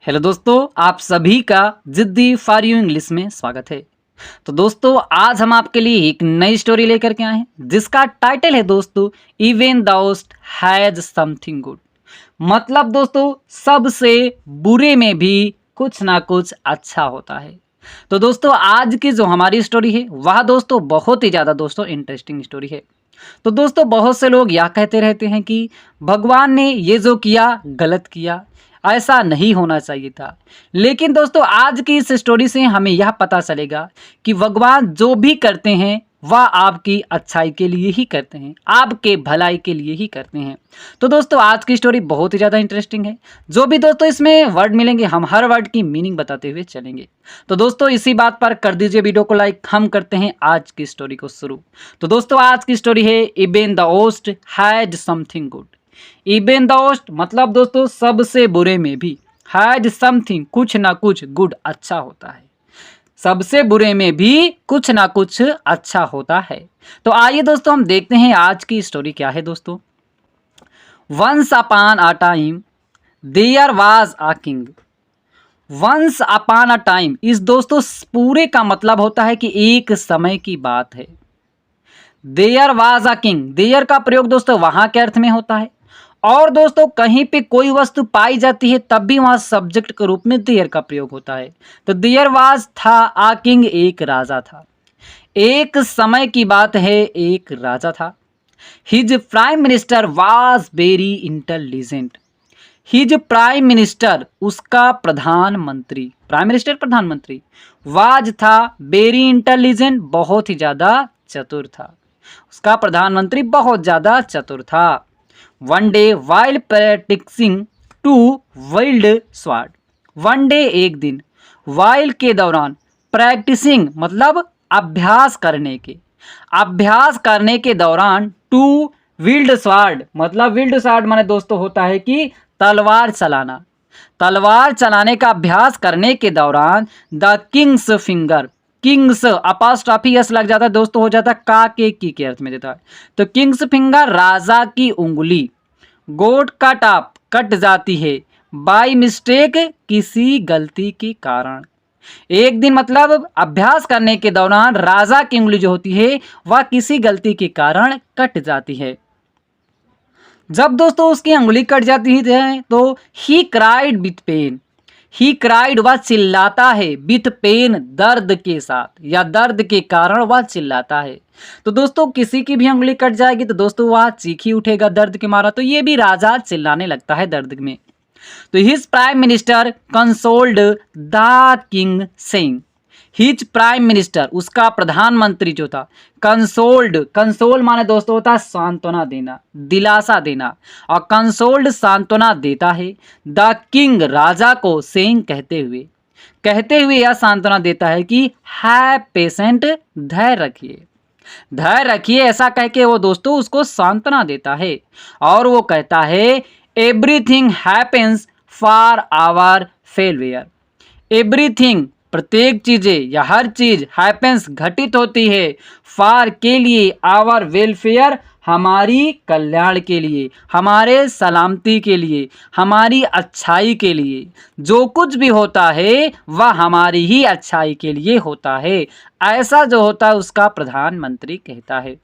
Hello दोस्तों, आप सभी का जिद्दी फॉर यू इंग्लिश में स्वागत है। तो दोस्तों, आज हम आपके लिए एक नई स्टोरी लेकर के आए हैं जिसका टाइटल है दोस्तों इवन दोस्त हैज समथिंग गुड। मतलब दोस्तों, सबसे बुरे में भी कुछ ना कुछ अच्छा होता है। तो दोस्तों, आज की जो हमारी स्टोरी है वह दोस्तों बहुत ही ज़्यादा दोस्तों इंटरेस्टिंग स्टोरी है। तो दोस्तों, बहुत से लोग यह कहते रहते हैं कि भगवान ने ये जो किया गलत किया, ऐसा नहीं होना चाहिए था। लेकिन दोस्तों, आज की इस स्टोरी से हमें यह पता चलेगा कि भगवान जो भी करते हैं वह आपकी अच्छाई के लिए ही करते हैं, आपके भलाई के लिए ही करते हैं। तो दोस्तों, आज की स्टोरी बहुत ही ज़्यादा इंटरेस्टिंग है। जो भी दोस्तों इसमें वर्ड मिलेंगे हम हर वर्ड की मीनिंग बताते हुए चलेंगे। तो दोस्तों, इसी बात पर कर दीजिए वीडियो को लाइक। हम करते हैं आज की स्टोरी को शुरू। तो दोस्तों, आज की स्टोरी है even the worst had something good. Even the worst मतलब दोस्तों सबसे बुरे में भी, हैड समथिंग कुछ ना कुछ गुड अच्छा होता है। सबसे बुरे में भी कुछ ना कुछ अच्छा होता है। तो आइए दोस्तों हम देखते हैं आज की स्टोरी क्या है दोस्तों। Once upon a time there was a king. Once upon a time इस दोस्तों पूरे का मतलब होता है कि एक समय की बात है। There was a king, there का प्रयोग दोस्तों वहां के अर्थ में होता है। और दोस्तों कहीं पे कोई वस्तु पाई जाती है तब भी वहां सब्जेक्ट के रूप में देयर का प्रयोग होता है। तो देयर वाज था आ किंग, एक राजा था। एक समय की बात है, एक राजा था। His prime minister was very intelligent. His prime minister उसका प्रधानमंत्री, प्राइम मिनिस्टर प्रधानमंत्री, वाज था वेरी इंटेलिजेंट बहुत ही ज्यादा चतुर था। उसका प्रधानमंत्री बहुत ज्यादा चतुर था। One day while practising to wield sword. One day एक दिन, वाइल के दौरान, प्रैक्टिसिंग मतलब अभ्यास करने के, अभ्यास करने के दौरान, टू विल्ड स्वार्ड मतलब विल्ड स्वार्ड माने दोस्तों होता है कि तलवार चलाना। तलवार चलाने का अभ्यास करने के दौरान the king's finger, king's apostrophe S लग जाता है दोस्तों, हो जाता है का के अर्थ में देता है। तो किंग्स फिंगर राजा की उंगली, गोट कट अप कट जाती है, बाय मिस्टेक किसी गलती के कारण। एक दिन मतलब अभ्यास करने के दौरान राजा की उंगली जो होती है वह किसी गलती के कारण कट जाती है। जब दोस्तों उसकी उंगली कट जाती है तो he cried with pain. He cried वह चिल्लाता है, विथ पेन दर्द के साथ या दर्द के कारण वह चिल्लाता है। तो दोस्तों किसी की भी उंगली कट जाएगी तो दोस्तों वह चीख ही उठेगा दर्द के मारा। तो ये भी राजा चिल्लाने लगता है दर्द में। तो his prime minister consoled the king saying. His prime minister उसका प्रधानमंत्री जो था, कंसोल्ड, कंसोल माने दोस्तों होता है सांत्वना देना, दिलासा देना, और कंसोल्ड सांत्वना देता है द किंग राजा को, सेइंग कहते हुए यह सांत्वना देता है कि हैव पेशेंट, धैर्य रखिए, धैर्य रखिए, ऐसा कह के वो दोस्तों उसको सांत्वना देता है। और वो कहता है everything happens for our welfare. Everything प्रत्येक चीजें या हर चीज, हैपेंस घटित होती है, फॉर के लिए, आवर वेलफेयर हमारी कल्याण के लिए, हमारे सलामती के लिए, हमारी अच्छाई के लिए। जो कुछ भी होता है वह हमारी ही अच्छाई के लिए होता है, ऐसा जो होता है उसका प्रधानमंत्री कहता है।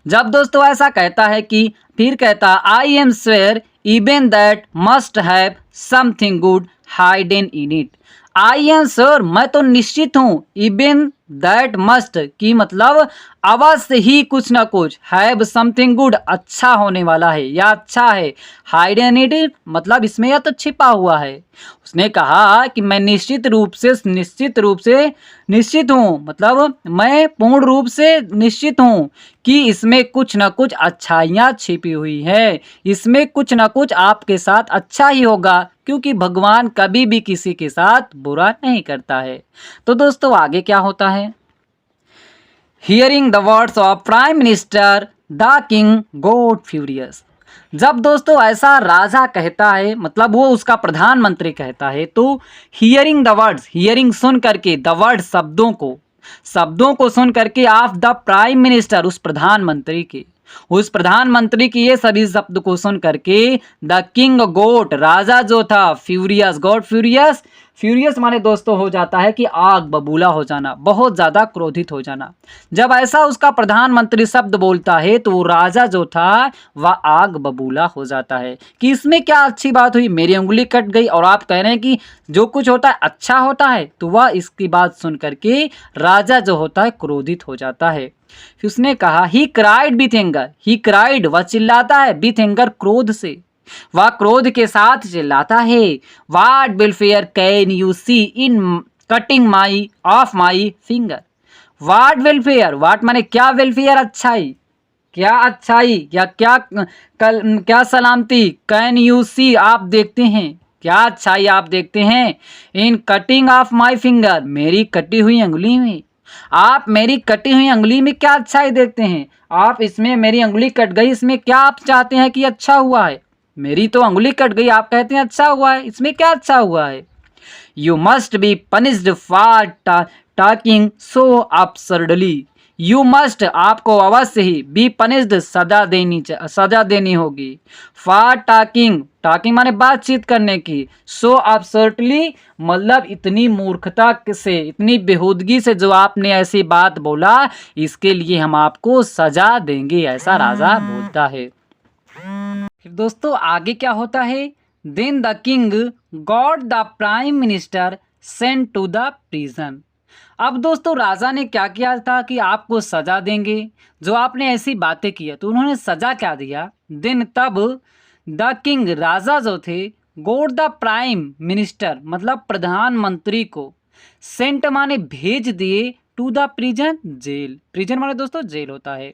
जब दोस्तों ऐसा कहता है कि फिर कहता I am sure even that must have something good hidden in it. I am sure मैं तो निश्चित हूँ, इवन दैट मस्ट की मतलब अवश्य ही कुछ ना कुछ, हैव समथिंग गुड अच्छा होने वाला है या अच्छा है, हाइडन इन इट मतलब इसमें या तो छिपा हुआ है। उसने कहा कि मैं निश्चित रूप से निश्चित हूँ, मतलब मैं पूर्ण रूप से निश्चित हूँ कि इसमें कुछ ना कुछ अच्छाइयाँ छिपी हुई है, इसमें कुछ ना कुछ आपके साथ अच्छा ही होगा, क्योंकि भगवान कभी भी किसी के साथ बुरा नहीं करता है। तो दोस्तों आगे क्या होता है। Hearing the words of prime minister the king got furious. जब दोस्तों ऐसा राजा कहता है, मतलब वो उसका प्रधानमंत्री कहता है, तो हियरिंग द वर्ड्स, हियरिंग सुन करके, द वर्ड शब्दों को सुन करके, ऑफ द प्राइम मिनिस्टर उस प्रधानमंत्री के, उस प्रधानमंत्री की ये सभी शब्द को सुन करके द किंग गोट, राजा जो था, फ्यूरियस, गॉट फ्यूरियस, फ्यूरियस माने दोस्तों हो जाता है कि आग बबूला हो जाना, बहुत ज्यादा क्रोधित हो जाना। जब ऐसा उसका प्रधानमंत्री शब्द बोलता है तो वो राजा जो था वह आग बबूला हो जाता है कि इसमें क्या अच्छी बात हुई, मेरी उंगली कट गई और आप कह रहे हैं कि जो कुछ होता है अच्छा होता है। तो वह इसकी बात सुन करके राजा जो होता है क्रोधित हो जाता है। फिर उसने कहा ही cried with anger, he cried वह चिल्लाता है, विथ एंगर क्रोध से, वह क्रोध के साथ चिल्लाता है, what welfare can you see in cutting my of my finger. What welfare, what माने क्या, वेलफेयर अच्छाई, क्या अच्छाई या क्या क्या सलामती, कैन यू सी आप देखते हैं, क्या अच्छाई आप देखते हैं, in cutting of my finger मेरी कटी हुई अंगुली में, आप मेरी कटी हुई अंगुली में क्या अच्छाई देखते हैं, आप इसमें मेरी अंगुली कट गई इसमें क्या आप चाहते हैं कि अच्छा हुआ है, मेरी तो अंगुली कट गई आप कहते हैं अच्छा हुआ है, इसमें क्या अच्छा हुआ है। You must be punished for talking so absurdly, you must आपको अवश्य ही बी पनिश्ड सजा देनी होगी, फॉर टॉकिंग, टॉकिंग माने बातचीत करने की, सो absurdly मतलब इतनी मूर्खता से, इतनी बेहूदगी से जो आपने ऐसी बात बोला, इसके लिए हम आपको सजा देंगे, ऐसा राजा बोलता है। फिर दोस्तों आगे क्या होता है, then the king got the prime minister sent to the prison. अब दोस्तों राजा ने क्या किया था कि आपको सजा देंगे, जो आपने ऐसी बातें की है, तो उन्होंने सजा क्या दिया, देन तब द किंग राजा जो थे, गॉट द प्राइम मिनिस्टर मतलब प्रधानमंत्री को, सेंट माने भेज दिए, टू द प्रिजन जेल, प्रिजन माने दोस्तों जेल होता है।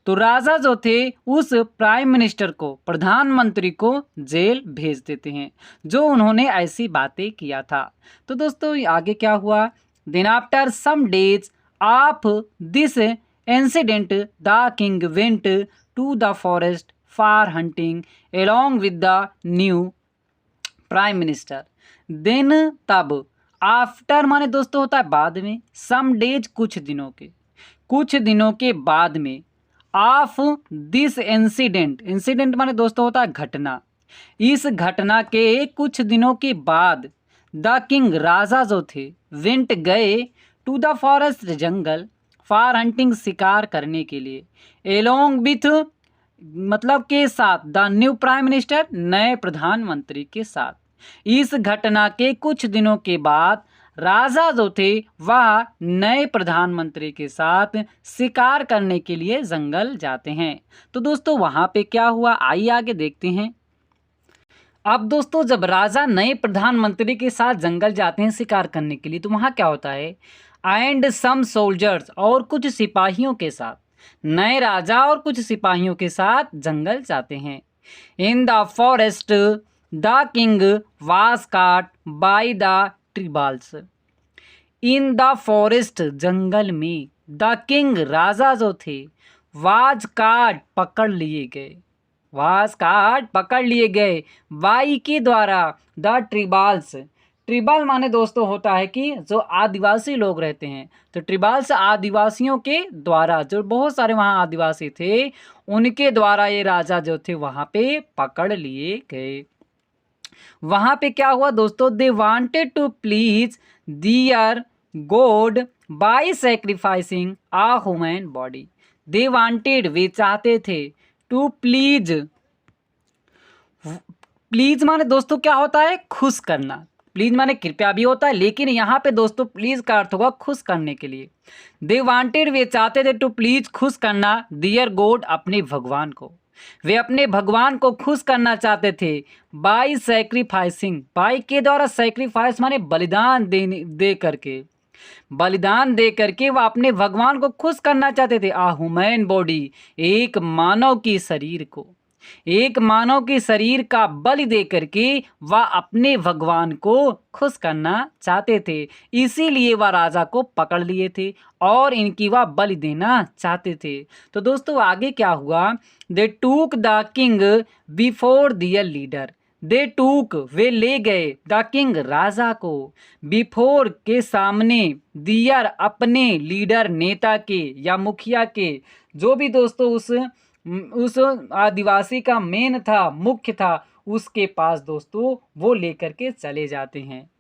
तो राजा जो थे उस प्राइम मिनिस्टर को, प्रधानमंत्री को जेल भेज देते हैं, जो उन्होंने ऐसी बातें किया था। तो दोस्तों आगे क्या हुआ, then after some days of this incident the king went to the forest for hunting along with the new prime minister. Then तब, आफ्टर माने दोस्तों होता है बाद में, सम डेज कुछ दिनों के, कुछ दिनों के बाद में, ऑफ दिस इंसिडेंट, इंसिडेंट माने दोस्तों होता है घटना, इस घटना के कुछ दिनों के बाद द किंग राजा जो थे, वेंट गए, टू द फॉरेस्ट जंगल, फॉर हंटिंग शिकार करने के लिए, एलोंग विथ मतलब के साथ, द न्यू प्राइम मिनिस्टर नए प्रधानमंत्री के साथ। इस घटना के कुछ दिनों के बाद राजा जो थे वह नए प्रधानमंत्री के साथ शिकार करने के लिए जंगल जाते हैं। तो दोस्तों वहां पे क्या हुआ, आइए आगे देखते हैं। अब दोस्तों जब राजा नए प्रधानमंत्री के साथ जंगल जाते हैं शिकार करने के लिए, तो वहां क्या होता है, एंड सम सोल्जर्स और कुछ सिपाहियों के साथ, नए राजा और कुछ सिपाहियों के साथ जंगल जाते हैं। In the forest the king was caught by the tribals, in the forest जंगल में, द किंग राजा जो थे, वाज काट पकड़ लिए गए, वाज काट पकड़ लिए गए, बाई के द्वारा, द ट्रिबल्स, ट्रिबल माने दोस्तों होता है कि जो आदिवासी लोग रहते हैं, तो ट्रिबल्स आदिवासियों के द्वारा, जो बहुत सारे वहाँ आदिवासी थे उनके द्वारा ये राजा जो थे वहाँ पे पकड़ लिए गए। वहां पे क्या हुआ दोस्तों, they wanted to please their god by sacrificing a human body, they wanted वे चाहते थे, टू प्लीज, प्लीज माने दोस्तों क्या होता है, खुश करना, प्लीज माने कृपया भी होता है, लेकिन यहाँ पे दोस्तों प्लीज का अर्थ होगा खुश करने के लिए। दे वांटेड वे चाहते थे, टू प्लीज खुश करना, दियर गॉड अपने भगवान को, वे अपने भगवान को खुश करना चाहते थे, बाय सैक्रिफाइसिंग, बाय के द्वारा, सैक्रिफाइस माने बलिदान दे करके, बलिदान दे करके वह अपने भगवान को खुश करना चाहते थे। आ ह्यूमन बॉडी, एक मानव की शरीर को, एक मानव के शरीर का बलि दे करके वह अपने भगवान को खुश करना चाहते थे, इसीलिए वह राजा को पकड़ लिए थे और इनकी वह बलि देना चाहते थे। तो दोस्तों आगे क्या हुआ, they took the king before their leader, they took way ले गए, द किंग राजा को, बिफोर के सामने, दियर अपने, लीडर नेता के या मुखिया के, जो भी दोस्तों उस उस आदिवासी का मेन था, मुख्य था, उसके पास दोस्तों वो लेकर के चले जाते हैं।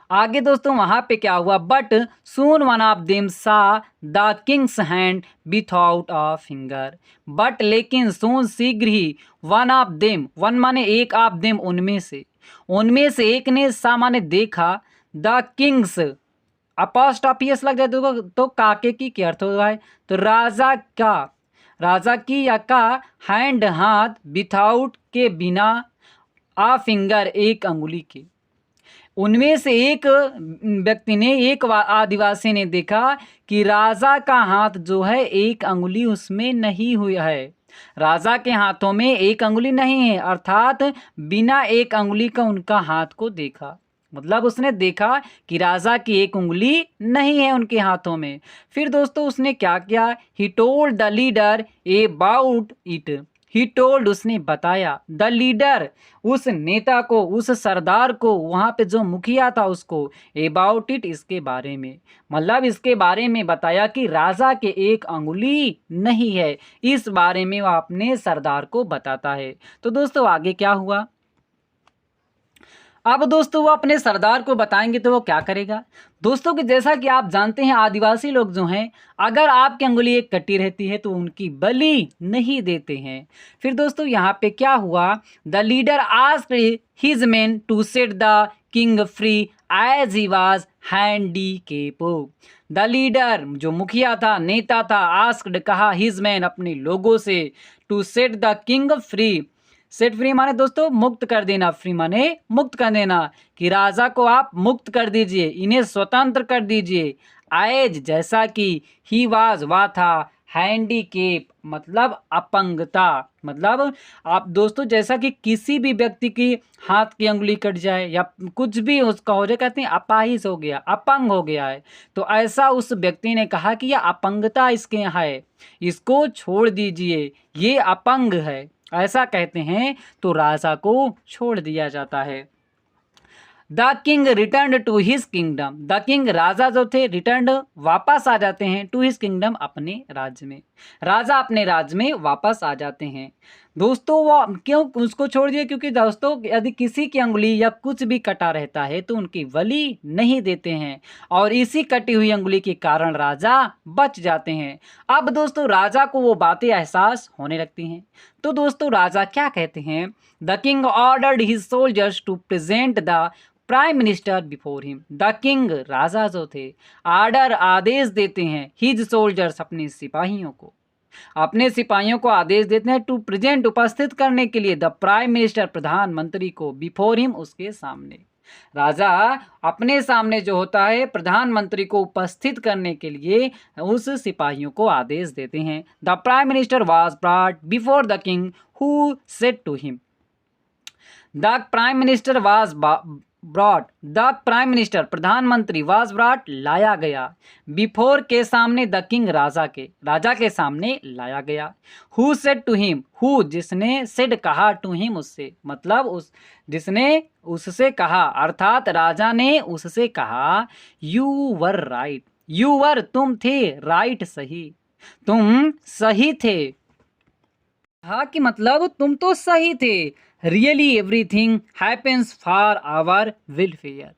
आगे दोस्तों वहां पे क्या हुआ, but soon one of them saw the king's hand without a finger. But लेकिन सून शीघ्र ही वन ऑफ देम, वन माने एक, ऑफ देम उनमें से एक ने सा माने देखा, द किंग्स अपोस्ट्रोफियस लग जाए तो काके की क्या अर्थ होगा है, तो राजा की या का, हैंड हाथ, विथआउट के बिना, आ फिंगर एक अंगुली के। उनमें से एक व्यक्ति ने, एक आदिवासी ने देखा कि राजा का हाथ जो है एक अंगुली उसमें नहीं हुआ है, राजा के हाथों में एक अंगुली नहीं है, अर्थात बिना एक अंगुली का उनका हाथ को देखा। मतलब उसने देखा कि राजा की एक उंगली नहीं है उनके हाथों में। फिर दोस्तों उसने क्या किया, he told the leader about it. He told, उसने बताया, द लीडर, उस नेता को, उस सरदार को, वहाँ पे जो मुखिया था उसको, अबाउट इट, इसके बारे में, मतलब इसके बारे में बताया कि राजा के एक अंगुली नहीं है, इस बारे में वो अपने सरदार को बताता है। तो दोस्तों आगे क्या हुआ, अब दोस्तों वो अपने सरदार को बताएंगे तो वो क्या करेगा दोस्तों, कि जैसा कि आप जानते हैं आदिवासी लोग जो हैं, अगर आपकी अंगुली एक कटी रहती है तो उनकी बलि नहीं देते हैं। फिर दोस्तों यहाँ पे क्या हुआ, the leader asked his men to set the king free as he was handicap. The leader, जो मुखिया था, नेता था, आस्क्ड, कहा, हिज मैन, अपने लोगों से, to set the king free, set free माने दोस्तों मुक्त कर देना, फ्री माने मुक्त कर देना, कि राजा को आप मुक्त कर दीजिए, इन्हें स्वतंत्र कर दीजिए, एज, जैसा कि, ही वाज, वा था, हैंडीकेप मतलब अपंगता, मतलब आप दोस्तों जैसा कि किसी भी व्यक्ति की हाथ की अंगुली कट जाए या कुछ भी उसका हो जाए, कहते हैं अपाहिज हो गया, अपंग हो गया है, तो ऐसा उस व्यक्ति ने कहा कि यह अपंगता इसके यहाँ है, इसको छोड़ दीजिए, ये अपंग है, ऐसा कहते हैं, तो राजा को छोड़ दिया जाता है। The king return to his kingdom, the king, राजा जो थे, रिटर्न, वापस आ जाते हैं, टू हिज किंगडम, अपने राज्य में, राजा अपने राज्य में वापस आ जाते हैं। दोस्तों वो क्यों उसको छोड़ दिए, क्योंकि दोस्तों यदि किसी की अंगुली या कुछ भी कटा रहता है तो उनकी बलि नहीं देते हैं, और इसी कटी हुई अंगुली के कारण राजा बच जाते हैं। अब दोस्तों राजा को वो बातें एहसास होने लगती हैं, तो दोस्तों राजा क्या कहते हैं, the king ordered his soldiers to present the prime minister before him. The king, राजा जो थे, आर्डर, आदेश देते हैं, हिज सोल्जर्स, अपने सिपाहियों को, अपने सिपाहियों को आदेश देते हैं, टू प्रेजेंट, उपस्थित करने के लिए, द प्राइम मिनिस्टर, प्रधानमंत्री को, बिफोर हिम, उसके सामने। राजा अपने सामने जो होता है प्रधानमंत्री को उपस्थित करने के लिए उस सिपाहियों को आदेश देते हैं। The prime minister was brought before the king who said to him, the prime minister was brought, the prime minister, प्रधानमंत्री, वाज ब्रॉट, लाया गया, बिफोर के सामने, द किंग, राजा के सामने लाया गया। Who said to him, who, जिसने, सेड, कहा, टू हिम, उससे, मतलब उस, जिसने उससे कहा, अर्थात राजा ने उससे कहा, you were right, you were, तुम थे, राइट, सही, तुम सही थे, हाँ कि मतलब तुम तो सही थे, really everything happens for our welfare,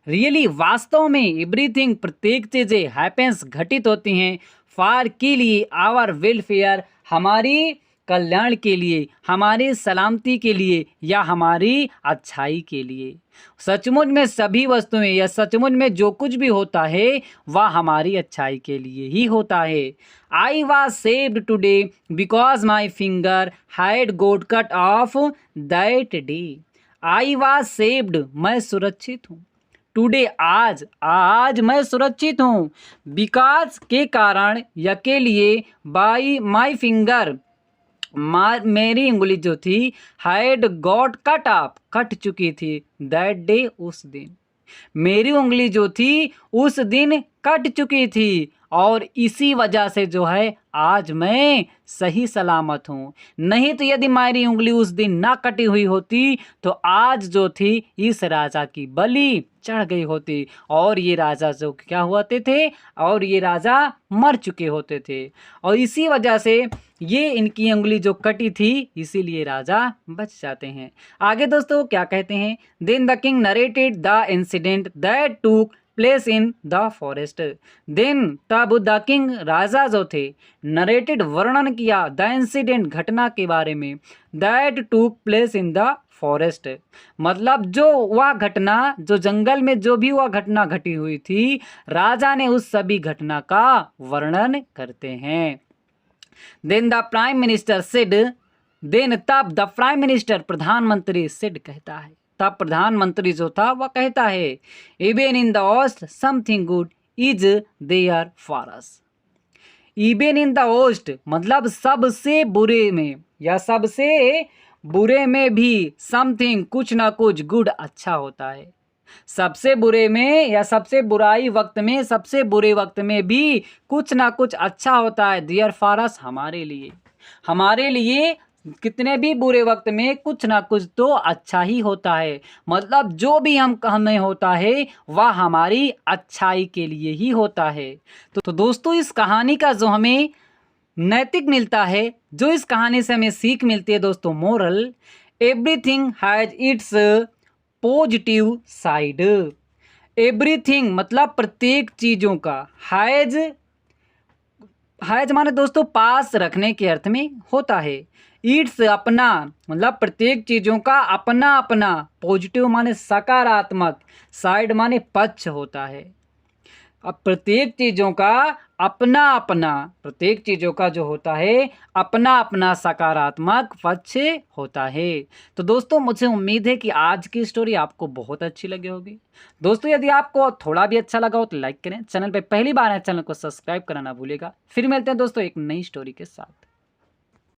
really, वास्तव में, एवरीथिंग, प्रत्येक चीजें, हैपेंस, घटित होती हैं, फॉर, के लिए, आवर वेलफेयर, हमारी कल्याण के लिए, हमारी सलामती के लिए, या हमारी अच्छाई के लिए। सचमुच में सभी वस्तुएं या सचमुच में जो कुछ भी होता है वह हमारी अच्छाई के लिए ही होता है। I was saved today because my finger had got cut off that day. I was saved, मैं सुरक्षित हूँ, टुडे, आज, आज मैं सुरक्षित हूँ, बिकॉज, के कारण, या के लिए, बाई माई फिंगर, मेरी उंगली जो थी, had got cut off, cut चुकी थी, दैट डे, उस दिन, मेरी उंगली जो थी उस दिन कट चुकी थी और इसी वजह से जो है आज मैं सही सलामत हूँ। नहीं तो यदि मेरी उंगली उस दिन ना कटी हुई होती तो आज जो थी इस राजा की बलि चढ़ गई होती और ये राजा जो क्या होते थे और ये राजा मर चुके होते थे। और इसी वजह से ये इनकी उंगली जो कटी थी इसीलिए राजा बच जाते हैं। आगे दोस्तों क्या कहते हैं, then the king narrated the incident that took place in the forest. Then तब द किंग राजा जो थे नरेटेड वर्णन किया द इंसिडेंट घटना के बारे में that took place in the forest, मतलब जो वह घटना जो जंगल में जो भी वह घटना घटी हुई थी राजा ने उस सभी घटना का वर्णन करते हैं। Then the prime minister said, then तब द प्राइम मिनिस्टर प्रधानमंत्री सेड कहता है, तब प्रधानमंत्री जो था वह कहता है even in the worst something good is there for us. Even in the worst मतलब सबसे बुरे में या सबसे बुरे में भी समथिंग कुछ ना कुछ गुड अच्छा होता है। सबसे बुरे में या सबसे बुराई वक्त में सबसे बुरे वक्त में भी कुछ ना कुछ अच्छा होता है। देयर फॉर अस हमारे लिए कितने भी बुरे वक्त में कुछ ना कुछ तो अच्छा ही होता है। मतलब जो भी हमें होता है वह हमारी अच्छाई के लिए ही होता है। तो दोस्तों इस कहानी का जो हमें नैतिक मिलता है, जो इस कहानी से हमें सीख मिलती है दोस्तों, moral, everything has its positive side. Everything मतलब प्रत्येक चीज़ों का, हैज माने दोस्तों पास रखने के अर्थ में होता है। इट्स अपना मतलब प्रत्येक चीज़ों का अपना अपना, पॉजिटिव माने सकारात्मक, साइड माने पक्ष होता है। अब प्रत्येक चीज़ों का अपना अपना, प्रत्येक चीज़ों का जो होता है अपना अपना सकारात्मक पक्ष होता है। तो दोस्तों मुझे उम्मीद है कि आज की स्टोरी आपको बहुत अच्छी लगी होगी। दोस्तों यदि आपको थोड़ा भी अच्छा लगा हो तो लाइक करें, चैनल पे पहली बार है चैनल को सब्सक्राइब करना ना भूलिएगा। फिर मिलते हैं दोस्तों एक नई स्टोरी के साथ।